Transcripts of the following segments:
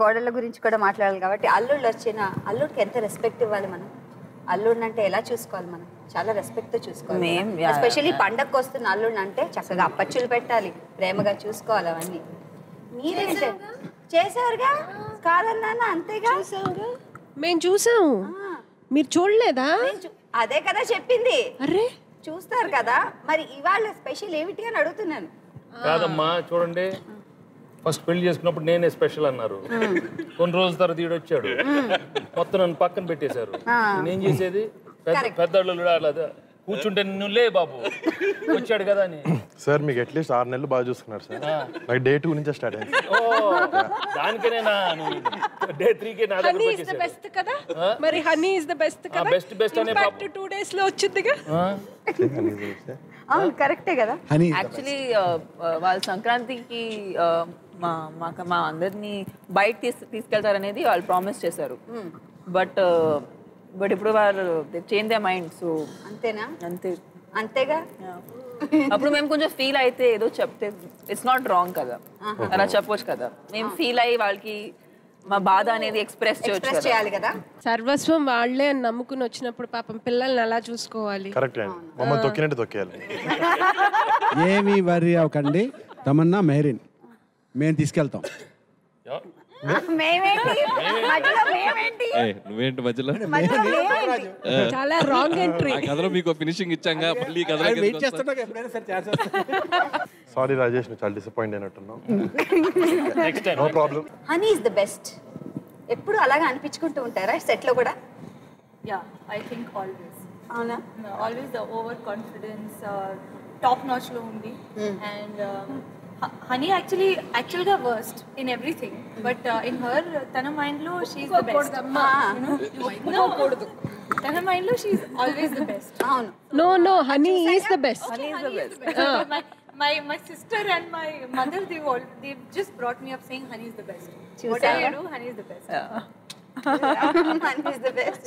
కోడళ్ళ గురించి కూడా మాట్లాడాలి కాబట్టి అల్లుళ్ళు వచ్చిన అల్లుడికి ఎంత రెస్పెక్ట్ ఇవ్వాలి మనం? అల్లుడిని అంటే ఎలా చూసుకోవాలి మనం? చాలా రెస్పెక్ట్తో చూసుకోవాలి. ఎస్పెషల్లీ పండగకు వస్తున్న అల్లుడిని అంటే చక్కగా అప్పచ్చులు పెట్టాలి, ప్రేమగా చూసుకోవాలి. అవన్నీ మీరేంటే చేసారుగా కాదన్నా అంతేగా. మేము చూసాము, మీరు చూడలేదా? అదే కదా చెప్పింది. అరే చూస్తారు కదా, మరి ఇవాళ స్పెషల్ ఏమిటి అని అడుగుతున్నాను. కాదమ్మా చూడండి, ఫస్ట్ పెళ్లి చేసుకున్నప్పుడు నేనే స్పెషల్ అన్నారు, కొన్ని రోజుల తర్వాత ఈడొచ్చాడు, మొత్తం నన్ను పక్కన పెట్టేశారు. నేనేం చేసేది? పెద్దవాళ్ళు కూర్చుంటే నువ్వు లే బాబు వచ్చాడు కదా అని. సార్ మీకు అట్లీస్ట్ 6 నెలలు బాగా చూసుకున్నారు సార్. నాకు డే 2 నుంచే స్టార్ట్ అయింది. దానికేనా డే 3కే నా దగ్గర వచ్చేసాడు. బెస్ట్ కదా, మరి హనీ ఇస్ ద బెస్ట్ కదా. బెస్ట్ అనే పాప 2 days లో వచ్చిందిగా. అవును కరెక్టే కదా. యాక్చువల్లీ వాళ్ళ సంక్రాంతికి మా అందరినీ బయట తీసుకెళ్తారనేది వాళ్ళు ప్రామిస్ చేశారు. బట్ ఇప్పుడు వాళ్ళు చేంజ్ దే మైండ్. సో అంతేనా? అంతేగా. అప్పుడు మేము కొంచెం ఫీల్ అయితే ఏదో చెప్తే ఇట్స్ నాట్ రాంగ్ కదా, అలా చెప్పొచ్చు కదా. మేము ఫీల్ అయ్యి వాళ్ళకి మా బాధ అనేది ఎక్స్ప్రెస్ చేయాలి కదా. సర్వస్వం వాళ్ళే అని నమ్ముకుని వచ్చినప్పుడు పాపం పిల్లల్ని అలా చూసుకోవాలి. కరెక్ట్ అండి, మమ్మల్ని తొక్కినట్టు తొక్కేయాలి. ఏమీ వరి అవ్వకండి, తమన్నా మెహరీన్ మేము తీసుకెళ్తాం. నువ్వేంటి మధ్యలో? చాలా రాంగ్ ఎంట్రీ. కథలో మీకు ఫినిషింగ్ ఇచ్చాంగా, మళ్ళీ కథలో సారీ రాజేష్, నువ్వు చాలా డిసప్పాయింట్ అయినట్టున్నావు. No problem. Honey is the best. ఎప్పుడు అలాగా అనిపించుకుంటూ ఉంటారా సెట్ లో కూడా? Yeah, I think always. అవునా? Always the over confidence top notch లో ఉంది. And Honey actually got worst in everything, but in her tana mind lo she's the best. No, tana mind lo she's always the best. No, Honey is the best. Honey is the best. My sister and my mother, they've just brought me up saying Honey is the best. Whatever you do, Honey is the best. Honey is the best.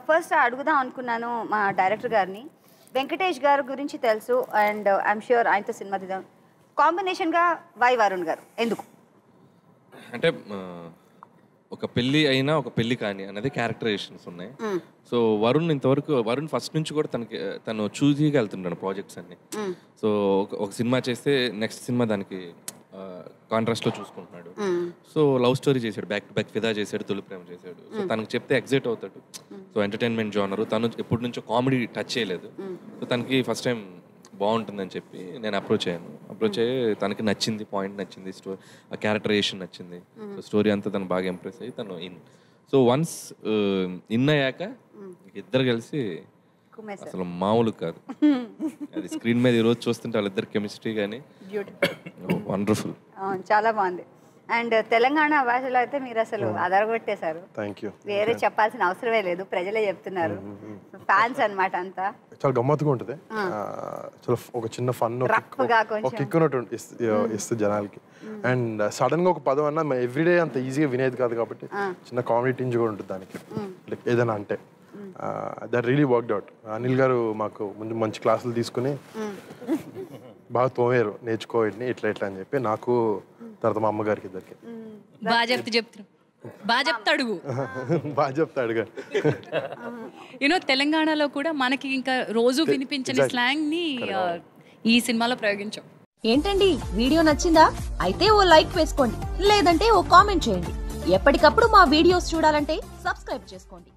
First అడుగుదాం అనుకున్నాను మా director గారిని. వెంకటేష్ గారి గురించి తెలుసు, and I'm sure ఆయనతో cinema తీద్దాం. కాంబినేషన్గా వై వరుణ్ గారు ఎందుకు? అంటే ఒక పెళ్ళి అయినా ఒక పెళ్ళి కానీ అనేది క్యారెక్టరైజేషన్స్ ఉన్నాయి. సో వరుణ్ ఫస్ట్ నుంచి కూడా తను చూజీగా వెళ్తుంటాడు ప్రాజెక్ట్స్ అన్ని. సో ఒక సినిమా చేస్తే నెక్స్ట్ సినిమా దానికి కాంట్రాస్ట్లో చూసుకుంటున్నాడు. సో లవ్ స్టోరీ చేశాడు, బ్యాక్ టు బ్యాక్ ఫిదా చేశాడు, తొలి ప్రేమ చేశాడు. సో తనకు చెప్తే ఎగ్జైట్ అవుతాడు. సో ఎంటర్టైన్మెంట్ జోనర్, తను ఎప్పటి నుంచో కామెడీ టచ్ చేయలేదు. సో తనకి ఫస్ట్ టైం బాగుంటుందని చెప్పి నేను అప్రోచ్ అయ్యి తనకి నచ్చింది, పాయింట్ నచ్చింది, స్టోరీ ఆ క్యారెక్టరైజేషన్ నచ్చింది. సో స్టోరీ అంతా తను బాగా ఇంప్రెస్ అయ్యి తను సో వన్స్ ఇన్ అయ్యాక ఇద్దరు కలిసి అసలు మామూలు కాదు. అది స్క్రీన్ మీద ఈరోజు చూస్తుంటే వాళ్ళిద్దరు కెమిస్ట్రీ కానీ వండర్ఫుల్, చాలా బాగుంది. అండ్ తెలంగాణ భాషలో అయితే మీరు అసలు అదరగొట్టేశారు. వేరే చెప్పాల్సిన అవసరమే లేదు, ప్రజలే చెప్తున్నారు. ఫ్యాన్స్ అన్నమాట అంతా. చాలా గమ్మత్తుగా ఉంటుంది, చాలా ఒక చిన్న ఫన్ ఒక కిక్ ఇస్తుంది జనాలకి. అండ్ సడన్ గా ఒక పదం అన్నా ఎవ్రీడే అంత ఈజీగా వినేది కాదు కాబట్టి చిన్న కామెడీ టింజ్ కూడా ఉంటుంది దానికి. ఏదైనా అంటే that really worked out. Anil గారు మాకు ముందు మంచి క్లాసులు తీసుకుని బాగా తోమేరు, నేర్చుకో ఇట్లా అని చెప్పి నాకు, తర్వాత మా అమ్మగారికి ఇద్దరికి బాగా చెప్తాడు. యూనో తెలంగాణలో కూడా మనకి ఇంకా రోజు వినిపించని స్లాంగ్ ని ఈ సినిమాలో ప్రయోగించాం. ఏంటండి వీడియో నచ్చిందా? అయితే ఓ లైక్ వేసుకోండి, లేదంటే ఓ కామెంట్ చేయండి. ఎప్పటికప్పుడు మా వీడియోస్ చూడాలంటే సబ్స్క్రైబ్ చేసుకోండి.